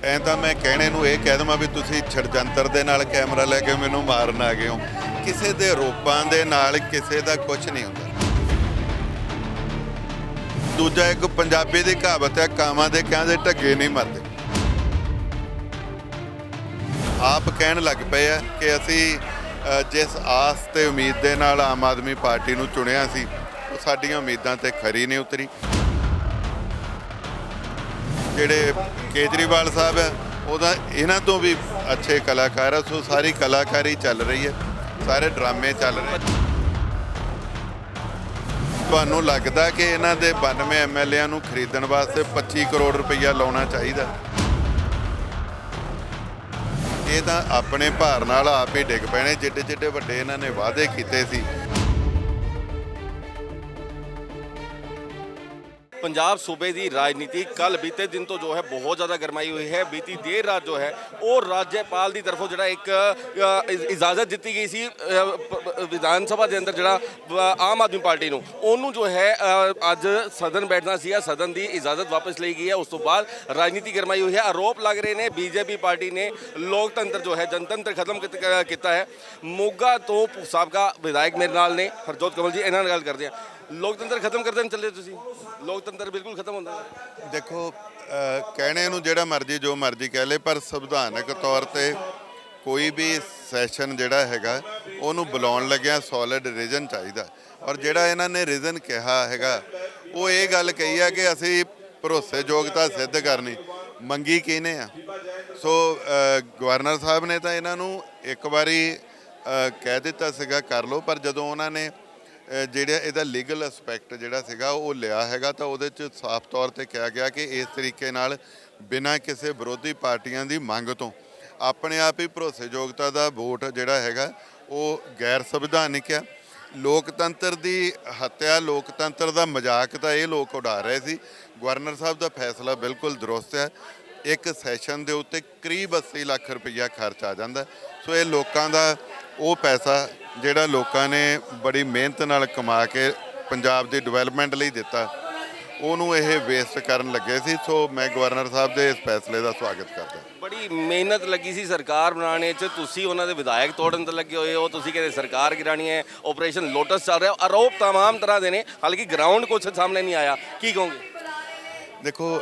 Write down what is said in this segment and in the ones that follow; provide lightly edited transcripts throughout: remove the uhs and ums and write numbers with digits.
ਐਂ ਤਾਂ ਮੈਂ ਕਹਿਣੇ ਨੂੰ ਇਹ ਕਹਿ ਦੇਵਾਂ ਵੀ ਤੁਸੀਂ ਛੜਜੰਤਰ ਦੇ ਨਾਲ ਕੈਮਰਾ ਲੈ ਕੇ ਮੈਨੂੰ ਮਾਰਨ ਆ ਗਏ ਹੋ। ਕਿਸੇ ਦੇ ਰੂਪਾਂ ਦੇ ਨਾਲ ਕਿਸੇ ਦਾ ਕੁਝ ਨਹੀਂ ਹੁੰਦਾ। ਦੂਜਾ ਇੱਕ ਪੰਜਾਬੀ ਦੀ ਕਹਾਵਤ ਹੈ, ਕਾਵਾਂ ਦੇ ਕਹਿੰਦੇ ਢੱਗੇ ਨਹੀਂ ਮਰਦੇ। ਆਪ ਕਹਿਣ ਲੱਗ ਪਏ ਆ ਕਿ ਅਸੀਂ ਜਿਸ ਆਸ ਤੇ ਉਮੀਦ ਦੇ ਨਾਲ ਆਮ ਆਦਮੀ ਪਾਰਟੀ ਨੂੰ ਚੁਣਿਆ ਸੀ, ਉਹ ਸਾਡੀਆਂ ਉਮੀਦਾਂ ਤੇ ਖਰੀ ਨਹੀਂ ਉਤਰੀ। ਜਿਹੜੇ ਕੇਜਰੀਵਾਲ ਸਾਹਿਬ ਹੈ, ਉਹਦਾ ਇਹਨਾਂ ਤੋਂ ਵੀ ਅੱਛੇ ਕਲਾਕਾਰ ਆ। ਸੋ ਸਾਰੀ ਕਲਾਕਾਰੀ ਚੱਲ ਰਹੀ ਹੈ, ਸਾਰੇ ਡਰਾਮੇ ਚੱਲ ਰਹੇ। ਤੁਹਾਨੂੰ ਲੱਗਦਾ ਕਿ ਇਹਨਾਂ ਦੇ 92 ਐਮਐਲਏਆਂ ਨੂੰ ਖਰੀਦਣ ਵਾਸਤੇ 25 ਕਰੋੜ ਰੁਪਈਆ ਲਾਉਣਾ ਚਾਹੀਦਾ? ਇਹ ਤਾਂ ਆਪਣੇ ਭਾਰ ਨਾਲ ਆਪ ਹੀ ਡਿੱਗ ਪੈਣੇ, ਜਿੱਡੇ ਜਿੱਡੇ ਵੱਡੇ ਇਹਨਾਂ ਨੇ ਵਾਅਦੇ ਕੀਤੇ ਸੀ। पंजाब सूबे की राजनीति कल बीते दिन तो जो है बहुत ज़्यादा गरमाई हुई है। बीती देर रात जो है वो राज्यपाल की तरफों जो एक इजाजत दी गई सी विधानसभा के अंदर जो आम आदमी पार्टी नूं जो है अज सदन बैठना सी, सदन की इजाजत वापस ली गई है। उस तो बाद राजनीति गरमाई हुई है। आरोप लग रहे हैं बीजेपी पार्टी ने लोकतंत्र जो है जनतंत्र खत्म किया है। मोगा तो साबका विधायक मेरे नाल ने हरजोत कमल जी, इन्हां नाल गल करदे आ। लोकतंत्र खत्म कर देन चले तुसीं? लोकतंत्र बिल्कुल खत्म होंदा है। देखो कहने ਨੂੰ ਜਿਹੜਾ ਮਰਜ਼ੀ ਜੋ ਮਰਜ਼ੀ ਕਹਿ ਲੇ, ਪਰ ਸੰਵਿਧਾਨਕ ਤੌਰ ਤੇ ਕੋਈ ਵੀ ਸੈਸ਼ਨ ਜਿਹੜਾ ਹੈਗਾ ਉਹਨੂੰ ਬੁਲਾਉਣ ਲੱਗਿਆ ਸੋਲਿਡ ਰੀਜ਼ਨ ਚਾਹੀਦਾ। ਔਰ ਜਿਹੜਾ ਇਹਨਾਂ ਨੇ ਰੀਜ਼ਨ ਕਿਹਾ ਹੈਗਾ ਉਹ ਇਹ ਗੱਲ ਕਹੀ ਆ ਕਿ ਅਸੀਂ ਭਰੋਸੇਯੋਗਤਾ ਸਿੱਧ ਕਰਨੀ। ਮੰਗੀ ਕਿਹਨੇ ਆ? ਸੋ ਗਵਰਨਰ ਸਾਹਿਬ ਨੇ ਤਾਂ ਇਹਨਾਂ ਨੂੰ ਇੱਕ ਵਾਰੀ ਕਹਿ ਦਿੱਤਾ ਸੀਗਾ ਕਰ ਲਓ, ਪਰ ਜਦੋਂ ਉਹਨਾਂ ਨੇ ਜਿਹੜਾ ਇਹਦਾ ਲੀਗਲ ਐਸਪੈਕਟ ਜਿਹੜਾ ਸੀਗਾ ਉਹ ਲਿਆ ਹੈਗਾ ਤਾਂ ਉਹਦੇ 'ਚ ਸਾਫ਼ ਤੌਰ 'ਤੇ ਕਿਹਾ ਗਿਆ ਕਿ ਇਸ ਤਰੀਕੇ ਨਾਲ ਬਿਨਾਂ ਕਿਸੇ ਵਿਰੋਧੀ ਪਾਰਟੀਆਂ ਦੀ ਮੰਗ ਤੋਂ ਆਪਣੇ ਆਪ ਹੀ ਭਰੋਸੇਯੋਗਤਾ ਦਾ ਵੋਟ ਜਿਹੜਾ ਹੈਗਾ ਉਹ ਗੈਰ ਸੰਵਿਧਾਨਿਕ ਆ। ਲੋਕਤੰਤਰ ਦੀ ਹੱਤਿਆ, ਲੋਕਤੰਤਰ ਦਾ ਮਜ਼ਾਕ ਤਾਂ ਇਹ ਲੋਕ ਉਡਾ ਰਹੇ ਸੀ। ਗਵਰਨਰ ਸਾਹਿਬ ਦਾ ਫੈਸਲਾ ਬਿਲਕੁਲ ਦਰੁਸਤ ਹੈ। ਇੱਕ ਸੈਸ਼ਨ ਦੇ ਉੱਤੇ ਕਰੀਬ 80 ਲੱਖ ਰੁਪਈਆ ਖਰਚ ਆ ਜਾਂਦਾ। ਸੋ ਇਹ ਲੋਕਾਂ ਦਾ ਉਹ ਪੈਸਾ ਜਿਹੜਾ ਲੋਕਾਂ ਨੇ ਬੜੀ ਮਿਹਨਤ ਨਾਲ ਕਮਾ ਕੇ ਪੰਜਾਬ ਦੀ ਡਿਵੈਲਪਮੈਂਟ ਲਈ ਦਿੱਤਾ, ਉਹਨੂੰ ਇਹ ਵੇਸਟ ਕਰਨ ਲੱਗੇ ਸੀ। ਸੋ ਮੈਂ ਗਵਰਨਰ ਸਾਹਿਬ ਦੇ ਇਸ ਫੈਸਲੇ ਦਾ ਸਵਾਗਤ ਕਰਦਾ। ਬੜੀ ਮਿਹਨਤ ਲੱਗੀ ਸੀ ਸਰਕਾਰ ਬਣਾਉਣੇ 'ਚ, ਤੁਸੀਂ ਉਹਨਾਂ ਦੇ ਵਿਧਾਇਕ ਤੋੜਨ ਤੇ ਲੱਗੇ ਹੋਏ ਹੋ। ਤੁਸੀਂ ਕਹਿੰਦੇ ਸਰਕਾਰ ਗਿਰਾਣੀ ਹੈ, ਆਪਰੇਸ਼ਨ ਲੋਟਸ ਚੱਲ ਰਿਹਾ। ਆਰੋਪ ਤਮਾਮ ਤਰ੍ਹਾਂ ਦੇ ਨੇ, ਹਾਲਾਂਕਿ ਗਰਾਊਂਡ ਕੁਛ ਸਾਹਮਣੇ ਨਹੀਂ ਆਇਆ। ਕੀ ਕਹੋਗੇ? ਦੇਖੋ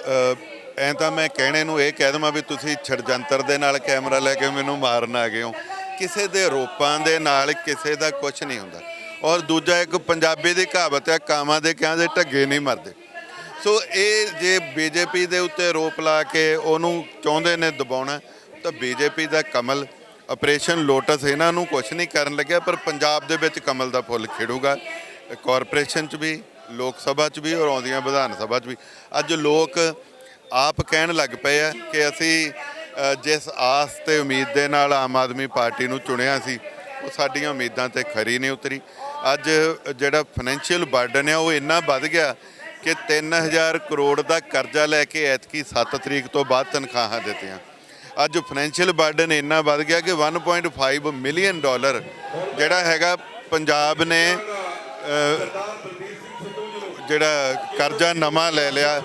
ਐਂ ਤਾਂ ਮੈਂ ਕਹਿਣੇ ਨੂੰ ਇਹ ਕਹਿ ਦੇਵਾਂ ਵੀ ਤੁਸੀਂ ਛੜਜੰਤਰ ਦੇ ਨਾਲ ਕੈਮਰਾ ਲੈ ਕੇ ਮੈਨੂੰ ਮਾਰਨ ਆ ਗਏ ਹੋ। ਕਿਸੇ ਦੇ ਰੂਪਾਂ ਦੇ ਨਾਲ ਕਿਸੇ ਦਾ ਕੁਝ ਨਹੀਂ ਹੁੰਦਾ। ਔਰ ਦੂਜਾ ਇੱਕ ਪੰਜਾਬੀ ਦੀ ਕਹਾਵਤ ਹੈ, ਕਾਵਾਂ ਦੇ ਕਹਿੰਦੇ ਢੱਗੇ ਨਹੀਂ ਮਰਦੇ। ਸੋ ਇਹ ਜੇ ਬੀਜੇਪੀ ਦੇ ਉੱਤੇ ਰੋਪ ਲਾ ਕੇ ਉਹਨੂੰ ਚਾਹੁੰਦੇ ਨੇ ਦਬਾਉਣਾ, ਤਾਂ ਬੀਜੇਪੀ ਦਾ ਕਮਲ ਆਪਰੇਸ਼ਨ ਲੋਟਸ ਇਹਨਾਂ ਨੂੰ ਕੁਝ ਨਹੀਂ ਕਰਨ ਲੱਗਿਆ, ਪਰ ਪੰਜਾਬ ਦੇ ਵਿੱਚ ਕਮਲ ਦਾ ਫੁੱਲ ਖਿੜੂਗਾ। ਕਾਰਪੋਰੇਸ਼ਨ 'ਚ ਵੀ, ਲੋਕ ਸਭਾ 'ਚ ਵੀ, ਔਰ ਆਉਂਦੀਆਂ ਵਿਧਾਨ ਸਭਾ 'ਚ ਵੀ। ਅੱਜ ਲੋਕ ਆਪ ਕਹਿਣ ਲੱਗ ਪਏ ਆ ਕਿ ਅਸੀਂ ਜਿਸ ਆਸ ਤੇ ਉਮੀਦ ਦੇ ਨਾਲ ਆਮ ਆਦਮੀ ਪਾਰਟੀ ਨੂੰ ਚੁਣਿਆ ਸੀ, ਉਹ ਸਾਡੀਆਂ ਉਮੀਦਾਂ ਤੇ ਖਰੀ ਨਹੀਂ ਉਤਰੀ। ਅੱਜ ਜਿਹੜਾ ਫਾਈਨੈਂਸ਼ੀਅਲ ਬਰਡਨ ਹੈ ਉਹ ਇੰਨਾ ਵੱਧ ਗਿਆ ਕਿ 3000 ਕਰੋੜ ਦਾ ਕਰਜ਼ਾ ਲੈ ਕੇ ਐਤਕੀ 7 ਤਰੀਕ ਤੋਂ ਬਾਅਦ ਤਨਖਾਹਾਂ ਦਿੱਤੀਆਂ। ਅੱਜ ਫਾਈਨੈਂਸ਼ੀਅਲ ਬਰਡਨ ਇੰਨਾ ਵੱਧ ਗਿਆ ਕਿ 1.5 ਮਿਲੀਅਨ ਡਾਲਰ ਜਿਹੜਾ ਹੈਗਾ ਪੰਜਾਬ ਨੇ ਜਿਹੜਾ ਕਰਜ਼ਾ ਨਵਾਂ ਲੈ ਲਿਆ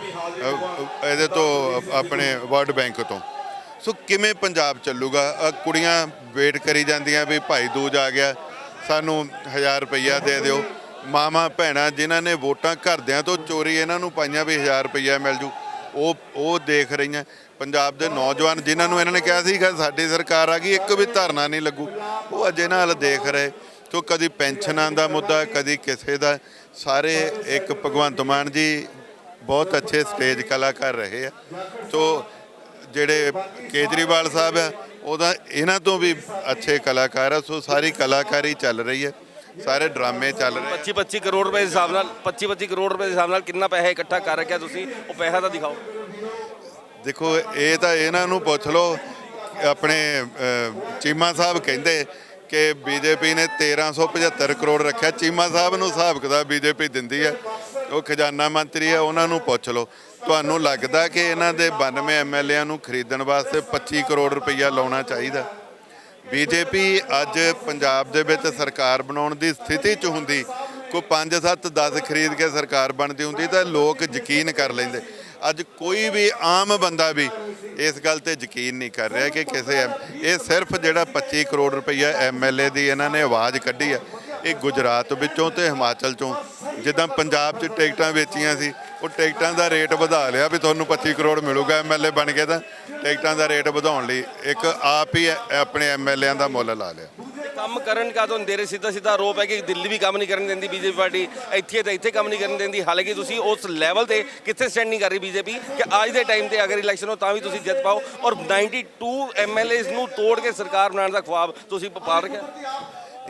ਇਹਦੇ ਤੋਂ, ਆਪਣੇ ਵਰਲਡ ਬੈਂਕ ਤੋਂ। ਸੋ ਕਿਵੇਂ ਪੰਜਾਬ ਚੱਲੂਗਾ? ਕੁੜੀਆਂ ਵੇਟ ਕਰੀ ਜਾਂਦੀਆਂ ਵੀ ਭਾਈ ਦੂਜ ਆ ਗਿਆ, ਸਾਨੂੰ 1000 ਰੁਪਈਆ ਦੇ ਦਿਓ। ਮਾਵਾਂ ਭੈਣਾਂ ਜਿਨ੍ਹਾਂ ਨੇ ਵੋਟਾਂ ਘਰਦਿਆਂ ਤੋਂ ਚੋਰੀ ਇਹਨਾਂ ਨੂੰ ਪਾਈਆਂ ਵੀ 1000 ਰੁਪਈਆ ਮਿਲ ਜੂ, ਉਹ ਦੇਖ ਰਹੀਆਂ। ਪੰਜਾਬ ਦੇ ਨੌਜਵਾਨ ਜਿਨ੍ਹਾਂ ਨੂੰ ਇਹਨਾਂ ਨੇ ਕਿਹਾ ਸੀ ਕਿ ਸਾਡੀ ਸਰਕਾਰ ਆ ਗਈ, ਇੱਕ ਵੀ ਧਰਨਾ ਨਹੀਂ ਲੱਗੂ, ਉਹ ਅਜੇ ਨਾਲ ਦੇਖ ਰਹੇ। ਸੋ ਕਦੀ ਪੈਨਸ਼ਨਾਂ ਦਾ ਮੁੱਦਾ, ਕਦੀ ਕਿਸੇ ਦਾ। ਸਾਰੇ ਇੱਕ ਭਗਵੰਤ ਮਾਨ ਜੀ ਬਹੁਤ ਅੱਛੇ ਸਟੇਜ ਕਲਾਕਾਰ ਰਹੇ ਆ। ਸੋ ਜਿਹੜੇ ਕੇਜਰੀਵਾਲ ਸਾਹਿਬ ਆ ਉਹਦਾ ਇਹਨਾਂ ਤੋਂ ਵੀ ਅੱਛੇ ਕਲਾਕਾਰ ਆ। ਸੋ ਸਾਰੀ ਕਲਾਕਾਰੀ ਚੱਲ ਰਹੀ ਹੈ, ਸਾਰੇ ਡਰਾਮੇ ਚੱਲ ਰਹੇ। 25 ਕਰੋੜ ਰੁਪਏ ਦੇ ਹਿਸਾਬ ਨਾਲ 25 ਕਰੋੜ ਰੁਪਏ ਦੇ ਹਿਸਾਬ ਨਾਲ ਕਿੰਨਾ ਪੈਸਾ ਇਕੱਠਾ ਕਰ ਰੱਖਿਆ ਤੁਸੀਂ? ਉਹ ਪੈਸਾ ਤਾਂ ਦਿਖਾਓ। ਦੇਖੋ ਇਹ ਤਾਂ ਇਹਨਾਂ ਨੂੰ ਪੁੱਛ ਲਓ। ਆਪਣੇ ਚੀਮਾ ਸਾਹਿਬ ਕਹਿੰਦੇ ਕਿ ਬੀਜੇਪੀ ਨੇ 1375 ਕਰੋੜ ਰੱਖਿਆ। ਚੀਮਾ ਸਾਹਿਬ ਨੂੰ ਹਿਸਾਬ ਕਿਤਾਬ ਬੀਜੇਪੀ ਦਿੰਦੀ ਹੈ, ਉਹ ਖਜ਼ਾਨਾ ਮੰਤਰੀ ਹੈ, ਉਹਨਾਂ ਨੂੰ ਪੁੱਛ ਲਓ। ਤੁਹਾਨੂੰ ਲੱਗਦਾ ਕਿ ਇਹਨਾਂ ਦੇ 92 ਐਮਐਲਏਆਂ ਨੂੰ ਖਰੀਦਣ ਵਾਸਤੇ 25 ਕਰੋੜ ਰੁਪਈਆ ਲਾਉਣਾ ਚਾਹੀਦਾ? ਬੀਜੇਪੀ ਅੱਜ ਪੰਜਾਬ ਦੇ ਵਿੱਚ ਸਰਕਾਰ ਬਣਾਉਣ ਦੀ ਸਥਿਤੀ 'ਚ ਹੁੰਦੀ, ਕੋਈ 5 7 10 ਖਰੀਦ ਕੇ ਸਰਕਾਰ ਬਣਦੀ ਹੁੰਦੀ ਤਾਂ ਲੋਕ ਯਕੀਨ ਕਰ ਲੈਂਦੇ। ਅੱਜ ਕੋਈ ਵੀ ਆਮ ਬੰਦਾ ਵੀ ਇਸ ਗੱਲ ਤੇ ਯਕੀਨ ਨਹੀਂ ਕਰ ਰਿਹਾ ਕਿ ਇਹ ਸਿਰਫ ਜਿਹੜਾ 25 ਕਰੋੜ ਰੁਪਈਆ ਐਮਐਲਏ ਦੀ ਇਹਨਾਂ ਨੇ ਆਵਾਜ਼ ਕੱਢੀ ਹੈ, ਇਹ ਗੁਜਰਾਤ ਵਿੱਚੋਂ ਤੇ ਹਿਮਾਚਲ ਚੋਂ। ਜਿੱਦਾਂ ਪੰਜਾਬ 'ਚ ਟਿਕਟਾਂ ਵੇਚੀਆਂ ਸੀ, ਉਹ ਟਿਕਟਾਂ ਦਾ ਰੇਟ ਵਧਾ ਲਿਆ ਵੀ ਤੁਹਾਨੂੰ 25 ਕਰੋੜ ਮਿਲੂਗਾ ਐਮਐਲਏ ਬਣ ਕੇ, ਤਾਂ ਟਿਕਟਾਂ ਦਾ ਰੇਟ ਵਧਾਉਣ ਲਈ ਇੱਕ ਆਪ ਹੀ ਆਪਣੇ ਐਮਐਲਏਆਂ ਦਾ ਮੁੱਲ ਲਾ ਲਿਆ। ਕੰਮ ਕਰਨ ਕਾ ਤਾਂ ਦੇ ਰਹੇ ਸਿੱਧਾ ਆਰੋਪ ਹੈ ਕਿ ਦਿੱਲੀ ਵੀ ਕੰਮ ਨਹੀਂ ਕਰਨ ਦਿੰਦੀ ਬੀਜੇਪੀ ਪਾਰਟੀ, ਇੱਥੇ ਤਾਂ ਇੱਥੇ ਕੰਮ ਨਹੀਂ ਕਰਨ ਦਿੰਦੀ। ਹਾਲਾਂਕਿ ਤੁਸੀਂ ਉਸ ਲੈਵਲ ਤੇ ਕਿੱਥੇ ਸਟੈਂਡ ਨਹੀਂ ਕਰ ਰਹੀ ਬੀਜੇਪੀ ਕਿ ਅੱਜ ਦੇ ਟਾਈਮ ਤੇ ਅਗਰ ਇਲੈਕਸ਼ਨ ਹੋ ਤਾਂ ਵੀ ਤੁਸੀਂ ਜਿੱਤ ਪਾਓ, ਔਰ 92 ਐਮਐਲਏਜ਼ ਨੂੰ ਤੋੜ ਕੇ ਸਰਕਾਰ ਬਣਾਉਣ ਦਾ ਖੁਆਬ ਤੁਸੀਂ ਪਾਲ ਰੱਖਿਆ।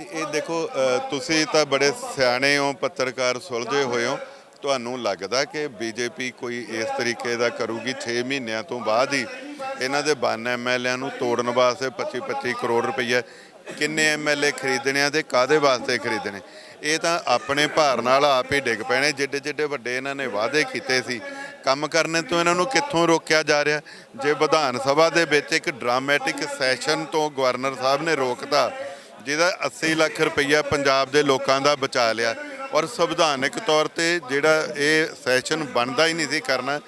ਇਹ ਦੇਖੋ, ਤੁਸੀਂ ਤਾਂ ਬੜੇ ਸਿਆਣੇ ਹੋ, ਪੱਤਰਕਾਰ ਸੁਲਝੇ ਹੋਏ ਹੋ। ਤੁਹਾਨੂੰ ਲੱਗਦਾ ਕਿ ਬੀਜੇਪੀ ਕੋਈ ਇਸ ਤਰੀਕੇ ਦਾ ਕਰੂਗੀ? 6 ਮਹੀਨਿਆਂ ਤੋਂ ਬਾਅਦ ਹੀ ਇਹਨਾਂ ਦੇ 92 ਐਮਐਲਏਆਂ ਨੂੰ ਤੋੜਨ ਵਾਸਤੇ 25-25 ਕਰੋੜ ਰੁਪਈਆ ਕਿੰਨੇ ਐਮਐਲਏ ਖਰੀਦਣੇ ਆ ਤੇ ਕਾਹਦੇ ਵਾਸਤੇ ਖਰੀਦਣੇ? ਇਹ ਤਾਂ ਆਪਣੇ ਭਾਰ ਨਾਲ ਆਪ ਹੀ ਡਿੱਗ ਪੈਣੇ। ਜਿੱਡੇ ਜਿੱਡੇ ਵੱਡੇ ਇਹਨਾਂ ਨੇ ਵਾਅਦੇ ਕੀਤੇ ਸੀ, ਕੰਮ ਕਰਨੇ ਤੋਂ ਇਹਨਾਂ ਨੂੰ ਕਿੱਥੋਂ ਰੋਕਿਆ ਜਾ ਰਿਹਾ? ਜੇ ਵਿਧਾਨ ਸਭਾ ਦੇ ਵਿੱਚ ਇੱਕ ਡਰਾਮੈਟਿਕ ਸੈਸ਼ਨ ਤੋਂ ਗਵਰਨਰ ਸਾਹਿਬ ਨੇ ਰੋਕਤਾ, ਜਿਹਦਾ 80 ਲੱਖ ਰੁਪਈਆ ਪੰਜਾਬ ਦੇ ਲੋਕਾਂ ਦਾ ਬਚਾ ਲਿਆ, ਔਰ ਸੰਵਿਧਾਨਕ ਤੌਰ ਤੇ ਜਿਹੜਾ ਇਹ ਸੈਸ਼ਨ ਬਣਦਾ ਹੀ ਨਹੀਂ ਸੀ ਕਰਨਾ।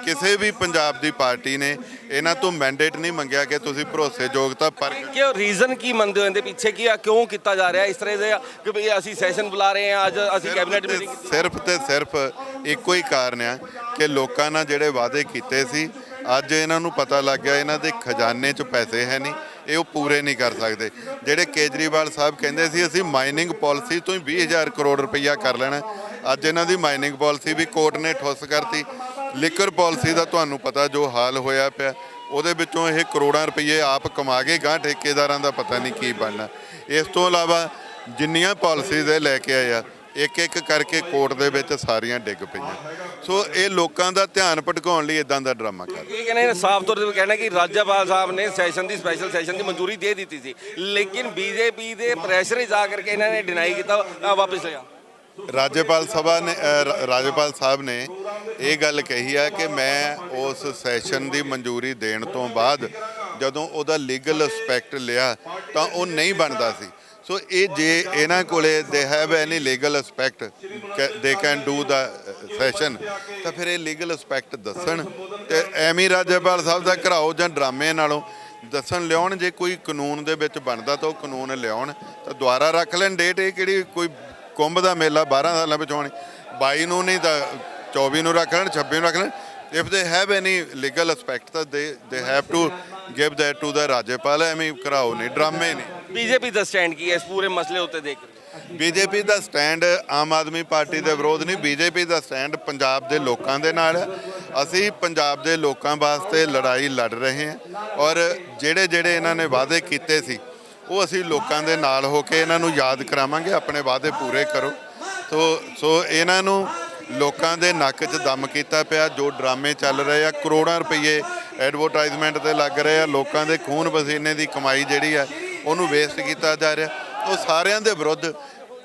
ਕਿਸੇ ਵੀ ਪੰਜਾਬ ਦੀ ਪਾਰਟੀ ਨੇ ਇਹਨਾਂ ਤੋਂ ਮੈਂਡੇਟ ਨਹੀਂ ਮੰਗਿਆ ਕਿ ਤੁਸੀਂ ਭਰੋਸੇਯੋਗਤਾ ਪਰ ਕਿਉਂ ਰੀਜ਼ਨ ਕੀ ਮੰਨਦੇ ਹੋ ਇਹਦੇ ਪਿੱਛੇ ਕੀ ਕਿਉਂ ਕੀਤਾ ਜਾ ਰਿਹਾ ਇਸ ਤਰ੍ਹਾਂ ਦੇ ਕਿ ਵੀ ਅਸੀਂ ਸੈਸ਼ਨ ਬੁਲਾ ਰਹੇ ਹਾਂ, ਅੱਜ ਅਸੀਂ ਕੈਬਨਿਟ ਮੀਟਿੰਗ ਕੀਤੀ? ਸਿਰਫ ਤੇ ਸਿਰਫ ਇੱਕੋ ਹੀ ਕਾਰਨ ਆ ਕਿ ਲੋਕਾਂ ਨਾਲ ਜਿਹੜੇ ਵਾਅਦੇ ਕੀਤੇ ਸੀ, ਅੱਜ ਇਹਨਾਂ ਨੂੰ ਪਤਾ ਲੱਗ ਗਿਆ ਇਹਨਾਂ ਦੇ ਖਜ਼ਾਨੇ 'ਚ ਪੈਸੇ ਹੈ ਨਹੀਂ, ਇਹ ਉਹ ਪੂਰੇ ਨਹੀਂ ਕਰ ਸਕਦੇ। ਜਿਹੜੇ ਕੇਜਰੀਵਾਲ ਸਾਹਿਬ ਕਹਿੰਦੇ ਸੀ ਅਸੀਂ ਮਾਈਨਿੰਗ ਪਾਲਿਸੀ ਤੋਂ ਹੀ 20,000 ਕਰੋੜ ਰੁਪਈਆ ਕਰ ਲੈਣਾ, ਅੱਜ ਇਹਨਾਂ ਦੀ ਮਾਈਨਿੰਗ ਪਾਲਿਸੀ ਵੀ ਕੋਰਟ ਨੇ ਠੁੱਸ ਕਰਤੀ। ਲਿਕਰ ਪਾਲਿਸੀ ਦਾ ਤੁਹਾਨੂੰ ਪਤਾ ਜੋ ਹਾਲ ਹੋਇਆ ਪਿਆ, ਉਹਦੇ ਵਿੱਚੋਂ ਇਹ ਕਰੋੜਾਂ ਰੁਪਈਏ ਆਪ ਕਮਾ ਕੇ ਗਾਂ ਠੇਕੇਦਾਰਾਂ ਦਾ ਪਤਾ ਨਹੀਂ ਕੀ ਬਣਨਾ। ਇਸ ਤੋਂ ਇਲਾਵਾ ਜਿੰਨੀਆਂ ਪਾਲਿਸੀਜ਼ ਇਹ ਲੈ ਕੇ ਆਏ ਆ, ਇੱਕ ਇੱਕ ਕਰਕੇ ਕੋਰਟ ਦੇ ਵਿੱਚ ਸਾਰੀਆਂ ਡਿੱਗ ਪਈਆਂ। ਸੋ ਇਹ ਲੋਕਾਂ ਦਾ ਧਿਆਨ ਭਟਕਾਉਣ ਲਈ ਇਦਾਂ ਦਾ ਡਰਾਮਾ ਕਰ ਇਹ ਕਹਿੰਦੇ ਨੇ, ਸਾਫ਼ ਤੌਰ ਤੇ ਕਹਿਣਾ ਕਿ ਰਾਜਪਾਲ ਸਾਹਿਬ ਨੇ ਸੈਸ਼ਨ ਦੀ ਸਪੈਸ਼ਲ ਸੈਸ਼ਨ ਦੀ ਮਨਜ਼ੂਰੀ ਦੇ ਦਿੱਤੀ ਸੀ, ਲੇਕਿਨ ਬੀਜੇਪੀ ਦੇ ਪ੍ਰੈਸ਼ਰ ਵਿੱਚ ਆ ਕਰਕੇ ਇਹਨਾਂ ਨੇ ਡਿਨਾਈ ਕੀਤਾ, ਵਾਪਸ ਲਿਆ। ਰਾਜਪਾਲ ਸਾਹਿਬ ਨੇ ਇਹ ਗੱਲ ਕਹੀ ਹੈ ਕਿ ਮੈਂ ਉਸ ਸੈਸ਼ਨ ਦੀ ਮਨਜ਼ੂਰੀ ਦੇਣ ਤੋਂ ਬਾਅਦ ਜਦੋਂ ਉਹਦਾ ਲੀਗਲ ਐਸਪੈਕਟ ਲਿਆ ਤਾਂ ਉਹ ਨਹੀਂ ਬਣਦਾ ਸੀ। ਸੋ ਇਹ ਜੇ ਇਹਨਾਂ ਕੋਲੇ they have any legal aspect they can do the session, ਤਾਂ ਫਿਰ ਇਹ ਲੀਗਲ ਐਸਪੈਕਟ ਦੱਸਣ ਤੇ ਐਵੇਂ ਰਾਜਪਾਲ ਸਾਹਿਬ ਦਾ ਘਰਾਓ ਜਾਂ ਡਰਾਮੇ ਨਾਲੋਂ ਦੱਸਣ ਲਿਆਉਣ। ਜੇ ਕੋਈ ਕਾਨੂੰਨ ਦੇ ਵਿੱਚ ਬਣਦਾ ਤਾਂ ਉਹ ਕਾਨੂੰਨ ਲਿਆਉਣ, ਤਾਂ ਦੁਬਾਰਾ ਰੱਖ ਲੈਣ ਡੇਟ। ਇਹ ਕਿਹੜੀ ਕੋਈ ਕੁੰਭ ਦਾ ਮੇਲਾ 12 ਸਾਲਾਂ ਵਿੱਚ ਹੋਣੀ, 22 ਨੂੰ ਨਹੀਂ ਤਾਂ 24 ਨੂੰ ਰੱਖ ਲੈਣ, 26 ਨੂੰ ਰੱਖ ਲੈਣ। If they have any legal aspect ਤਾਂ they have to give that to the Rajpal. ਐਵੇਂ ਘਰਾਓ ਨਹੀਂ, ਡਰਾਮੇ ਨਹੀਂ। ਬੀਜੇਪੀ ਦਾ ਸਟੈਂਡ ਕੀ ਹੈ ਇਸ ਪੂਰੇ ਮਸਲੇ ਉੱਤੇ ਦੇਖ? ਬੀਜੇਪੀ ਦਾ ਸਟੈਂਡ ਆਮ ਆਦਮੀ ਪਾਰਟੀ ਦੇ ਵਿਰੋਧ ਨਹੀਂ, ਬੀਜੇਪੀ ਦਾ ਸਟੈਂਡ ਪੰਜਾਬ ਦੇ ਲੋਕਾਂ ਦੇ ਨਾਲ ਹੈ। ਅਸੀਂ ਪੰਜਾਬ ਦੇ ਲੋਕਾਂ ਵਾਸਤੇ ਲੜਾਈ ਲੜ ਰਹੇ ਹਾਂ, ਔਰ ਜਿਹੜੇ ਇਹਨਾਂ ਨੇ ਵਾਅਦੇ ਕੀਤੇ ਸੀ ਉਹ ਅਸੀਂ ਲੋਕਾਂ ਦੇ ਨਾਲ ਹੋ ਕੇ ਇਹਨਾਂ ਨੂੰ ਯਾਦ ਕਰਾਵਾਂਗੇ, ਆਪਣੇ ਵਾਅਦੇ ਪੂਰੇ ਕਰੋ। ਸੋ ਇਹਨਾਂ ਨੂੰ ਲੋਕਾਂ ਦੇ ਨੱਕ 'ਚ ਦਮ ਕੀਤਾ ਪਿਆ। ਜੋ ਡਰਾਮੇ ਚੱਲ ਰਹੇ ਆ, ਕਰੋੜਾਂ ਰੁਪਈਏ ਐਡਵਰਟਾਈਜ਼ਮੈਂਟ ਤੇ ਲੱਗ ਰਹੇ ਆ, ਲੋਕਾਂ ਦੇ ਖੂਨ ਪਸੀਨੇ ਦੀ ਕਮਾਈ ਜਿਹੜੀ ਆ ਉਹਨੂੰ ਵੇਸਟ ਕੀਤਾ ਜਾ ਰਿਹਾ। ਉਹ ਸਾਰਿਆਂ ਦੇ ਵਿਰੁੱਧ,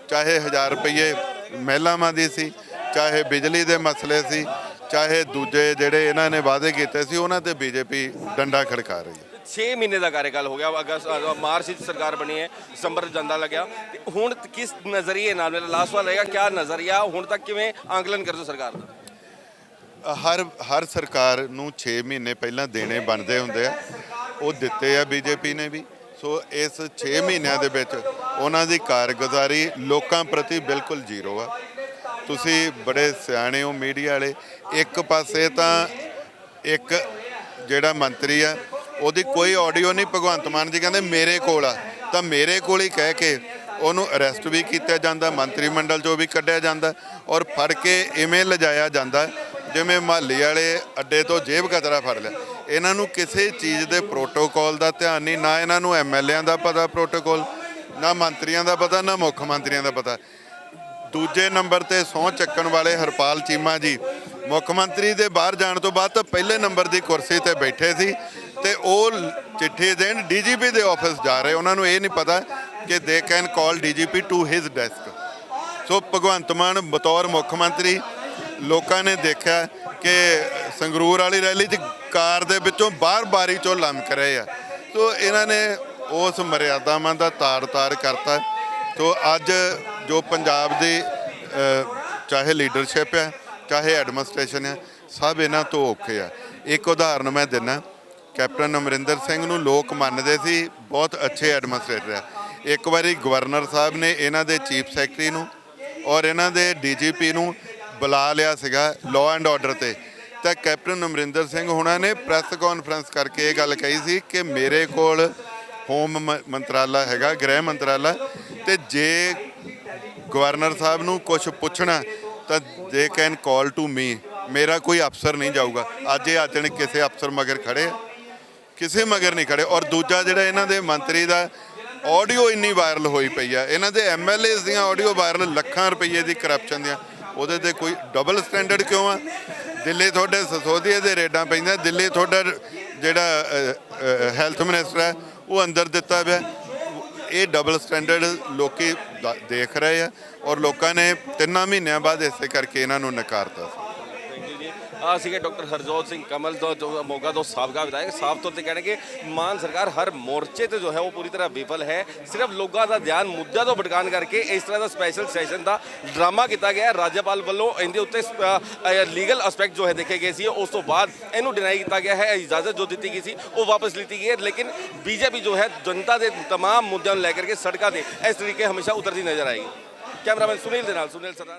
ਚਾਹੇ 1000 ਰੁਪਈਏ ਮਹਿਲਾਵਾਂ ਦੀ ਸੀ, ਚਾਹੇ ਬਿਜਲੀ ਦੇ ਮਸਲੇ ਸੀ, ਚਾਹੇ ਦੂਜੇ ਜਿਹੜੇ ਇਹਨਾਂ ਨੇ ਵਾਅਦੇ ਕੀਤੇ ਸੀ, ਉਹਨਾਂ ਤੇ ਬੀਜੇਪੀ ਡੰਡਾ ਖੜਕਾ ਰਹੀ ਹੈ। 6 ਮਹੀਨੇ ਦਾ ਕਾਰਜਕਾਲ ਹੋ ਗਿਆ, ਅਗਸਤ ਮਾਰਚ ਵਿੱਚ ਸਰਕਾਰ ਬਣੀ ਹੈ, ਦਸੰਬਰ ਜਾਂਦਾ ਲੱਗਿਆ, ਤੇ ਹੁਣ ਕਿਸ ਨਜ਼ਰੀਏ ਨਾਲ, ਮੇਰਾ ਲਾਸਟ ਸਵਾਲ ਰਹੇਗਾ, ਕਿਆ ਨਜ਼ਰੀਆ ਹੁਣ ਤੱਕ ਕਿਵੇਂ ਆਂਕਲਨ ਕਰਦੇ ਸਰਕਾਰ ਦਾ? ਹਰ ਸਰਕਾਰ ਨੂੰ 6 ਮਹੀਨੇ ਪਹਿਲਾਂ ਦੇਣੇ ਬਣਦੇ ਹੁੰਦੇ ਆ, ਉਹ ਦਿੱਤੇ ਆ ਬੀਜੇਪੀ ਨੇ ਵੀ। ਸੋ ਇਸ 6 ਮਹੀਨਿਆਂ ਦੇ ਵਿੱਚ ਉਹਨਾਂ ਦੀ ਕਾਰਗੁਜ਼ਾਰੀ ਲੋਕਾਂ ਪ੍ਰਤੀ ਬਿਲਕੁਲ ਜ਼ੀਰੋ ਆ। ਤੁਸੀਂ ਬੜੇ ਸਿਆਣੇ ਹੋ ਮੀਡੀਆ ਵਾਲੇ, ਇੱਕ ਪਾਸੇ ਤਾਂ ਇੱਕ ਜਿਹੜਾ ਮੰਤਰੀ ਆ ਉਹਦੀ ਕੋਈ ਆਡੀਓ ਨਹੀਂ, ਭਗਵੰਤ ਮਾਨ ਜੀ ਕਹਿੰਦੇ ਮੇਰੇ ਕੋਲ ਆ, ਤਾਂ ਮੇਰੇ ਕੋਲ ਹੀ ਕਹਿ ਕੇ ਉਹਨੂੰ ਅਰੈਸਟ ਵੀ ਕੀਤਾ ਜਾਂਦਾ, ਮੰਤਰੀ ਮੰਡਲ 'ਚੋਂ ਵੀ ਕੱਢਿਆ ਜਾਂਦਾ, ਔਰ ਫੜ ਕੇ ਇਵੇਂ ਲਿਜਾਇਆ ਜਾਂਦਾ ਜਿਵੇਂ ਮੁਹਾਲੀ ਵਾਲੇ ਅੱਡੇ ਤੋਂ ਜੇਬ ਕਤਰਾ ਫੜ ਲਿਆ। ਇਹਨਾਂ ਨੂੰ ਕਿਸੇ ਚੀਜ਼ ਦੇ ਪ੍ਰੋਟੋਕੋਲ ਦਾ ਧਿਆਨ ਨਹੀਂ, ਨਾ ਇਹਨਾਂ ਨੂੰ ਐਮਐਲਏਆਂ ਦਾ ਪਤਾ ਪ੍ਰੋਟੋਕੋਲ, ਨਾ ਮੰਤਰੀਆਂ ਦਾ ਪਤਾ, ਨਾ ਮੁੱਖ ਮੰਤਰੀਆਂ ਦਾ ਪਤਾ। ਦੂਜੇ ਨੰਬਰ ਤੇ ਸਹੁੰ ਚੱਕਣ ਵਾਲੇ ਹਰਪਾਲ ਚੀਮਾ ਜੀ ਮੁੱਖ ਮੰਤਰੀ ਦੇ ਬਾਹਰ ਜਾਣ ਤੋਂ ਬਾਅਦ ਤਾਂ ਪਹਿਲੇ ਨੰਬਰ ਦੀ ਕੁਰਸੀ ਤੇ ਬੈਠੇ ਸੀ, ਤੇ ਉਹ ਚਿੱਠੀ ਦੇਣ ਡੀਜੀਪੀ ਦੇ ਆਫਿਸ ਜਾ ਰਹੇ। ਉਹਨਾਂ ਨੂੰ ਇਹ ਨਹੀਂ ਪਤਾ ਕਿ they can call DGP to his desk. So Bhagwant Mann ਬਤੌਰ ਮੁੱਖ ਮੰਤਰੀ, ਲੋਕਾਂ ਨੇ ਦੇਖਿਆ ਕਿ ਸੰਗਰੂਰ ਵਾਲੀ ਰੈਲੀ 'ਚ ਕਾਰ ਦੇ ਵਿੱਚੋਂ ਬਾਹਰ ਬਾਰੀ 'ਚੋਂ ਲੰਮਕ ਰਹੇ ਆ। ਸੋ ਇਹਨਾਂ ਨੇ ਉਸ ਮਰਿਆਦਾਵਾਂ ਦਾ ਤਾਰ ਕਰਤਾ। ਸੋ ਅੱਜ ਜੋ ਪੰਜਾਬ ਦੀ ਚਾਹੇ ਲੀਡਰਸ਼ਿਪ ਹੈ, ਚਾਹੇ ਐਡਮਿਨਿਸਟ੍ਰੇਸ਼ਨ ਹੈ, ਸਭ ਇਹਨਾਂ ਤੋਂ ਔਖੇ ਆ। ਇੱਕ ਉਦਾਹਰਨ ਮੈਂ ਦਿੰਦਾ, ਕੈਪਟਨ ਅਮਰਿੰਦਰ ਸਿੰਘ ਨੂੰ ਲੋਕ ਮੰਨਦੇ ਸੀ ਬਹੁਤ ਅੱਛੇ ਐਡਮਿਨਿਸਟ੍ਰੇਟਰ ਆ। ਇੱਕ ਵਾਰੀ ਗਵਰਨਰ ਸਾਹਿਬ ਨੇ ਇਹਨਾਂ ਦੇ ਚੀਫ ਸੈਕਟਰੀ ਨੂੰ ਔਰ ਇਹਨਾਂ ਦੇ ਡੀਜੀਪੀ ਨੂੰ ਬੁਲਾ ਲਿਆ ਸੀਗਾ ਲਾਅ ਐਂਡ ਆਰਡਰ ਤੇ, ਤਾਂ ਕੈਪਟਨ ਅਮਰਿੰਦਰ ਸਿੰਘ ਹੁਣਾਂ ਨੇ ਪ੍ਰੈਸ ਕਾਨਫਰੰਸ ਕਰਕੇ ਇਹ ਗੱਲ ਕਹੀ ਸੀ ਕਿ ਮੇਰੇ ਕੋਲ ਹੋਮ ਮੰਤਰਾਲਾ ਹੈਗਾ, ਗ੍ਰਹਿ ਮੰਤਰਾਲਾ, ਤੇ ਜੇ ਗਵਰਨਰ ਸਾਹਿਬ ਨੂੰ ਕੁਝ ਪੁੱਛਣਾ ਤਾਂ ਦੇ ਕੈਨ ਕਾਲ ਟੂ ਮੀ, ਮੇਰਾ ਕੋਈ ਅਫਸਰ ਨਹੀਂ ਜਾਊਗਾ। ਅੱਜ ਇਹ ਆਚਣ ਕਿਸੇ ਅਫਸਰ ਮਗਰ ਖੜੇ ਆ, ਕਿਸੇ ਮਗਰ ਨਹੀਂ ਖੜੇ। ਔਰ ਦੂਜਾ ਜਿਹੜਾ ਇਹਨਾਂ ਦੇ ਮੰਤਰੀ ਦਾ ਆਡੀਓ ਇੰਨੀ ਵਾਇਰਲ ਹੋਈ ਪਈ ਆ, ਇਹਨਾਂ ਦੇ ਐਮਐਲਏਜ਼ ਦੀਆਂ ਆਡੀਓ ਵਾਇਰਲ, ਲੱਖਾਂ ਰੁਪਏ ਦੀ ਕਰਪਸ਼ਨ ਦੀਆਂ, ਉਹਦੇ ਤੇ ਕੋਈ ਡਬਲ ਸਟੈਂਡਰਡ ਕਿਉਂ ਆ? ਦਿੱਲੀ ਤੁਹਾਡੇ ਸਸੋਦੀਏ ਦੇ ਰੇਡਾਂ ਪੈਂਦੀਆਂ, ਦਿੱਲੀ ਤੁਹਾਡਾ ਜਿਹੜਾ ਹੈਲਥ ਮਿਨਿਸਟਰ ਹੈ ਉਹ ਅੰਦਰ ਦਿੱਤਾ ਪਿਆ। ਇਹ ਡਬਲ ਸਟੈਂਡਰਡ ਲੋਕੀ ਦੇਖ ਰਹੇ ਆ ਔਰ ਲੋਕਾਂ ਨੇ 3 ਮਹੀਨਿਆਂ ਬਾਅਦ ਇਸੇ ਕਰਕੇ ਇਹਨਾਂ ਨੂੰ ਨਕਾਰਤਾ ਸੀ। ਸੀਗੇ ਡਾਕਟਰ ਹਰਜੋਤ ਸਿੰਘ ਕਮਲ ਜੋ ਮੋਗਾ ਤੋਂ ਸਾਬਕਾ ਵਿਧਾਇਕ, ਸਾਫ਼ ਤੌਰ ਤੇ ਕਹਿਣੇ ਕਿ ਮਾਨ ਸਰਕਾਰ ਹਰ ਮੋਰਚੇ ਤੇ ਜੋ ਹੈ ਉਹ ਪੂਰੀ ਤਰ੍ਹਾਂ ਵਿਫਲ ਹੈ। ਸਿਰਫ ਲੋਕਾਂ ਦਾ ਧਿਆਨ ਮੁੱਦਿਆਂ ਤੋਂ ਭਟਕਾਉਣ ਕਰਕੇ ਇਸ ਤਰ੍ਹਾਂ ਦਾ ਸਪੈਸ਼ਲ ਸੈਸ਼ਨ ਦਾ ਡਰਾਮਾ ਕੀਤਾ ਗਿਆ। ਰਾਜਪਾਲ ਵੱਲੋਂ ਇਹਦੇ ਉੱਤੇ ਲੀਗਲ ਐਸਪੈਕਟ ਜੋ ਹੈ ਦੇਖੇ ਗਏ ਸੀ, ਉਸ ਤੋਂ ਬਾਅਦ ਇਹਨੂੰ ਡਿਨਾਈ ਕੀਤਾ ਗਿਆ ਹੈ। ਇਜਾਜ਼ਤ ਜੋ ਦਿੱਤੀ ਗਈ ਸੀ ਉਹ ਵਾਪਸ ਲਿੱਤੀ ਗਈ ਹੈ, ਲੇਕਿਨ ਬੀਜੇਪੀ ਜੋ ਹੈ ਜਨਤਾ ਦੇ तमाम ਮੁੱਦਿਆਂ ਨੂੰ ਲੈ ਕਰਕੇ ਸੜਕਾਂ ਤੇ ਇਸ ਤਰੀਕੇ ਹਮੇਸ਼ਾ ਉਤਰਦੀ ਨਜ਼ਰ ਆਏਗੀ। ਕੈਮਰਾਮੈਨ ਸੁਨੀਲ ਦੇ ਨਾਲ ਸੁਨੀਲ ਸਰਦਾਰ।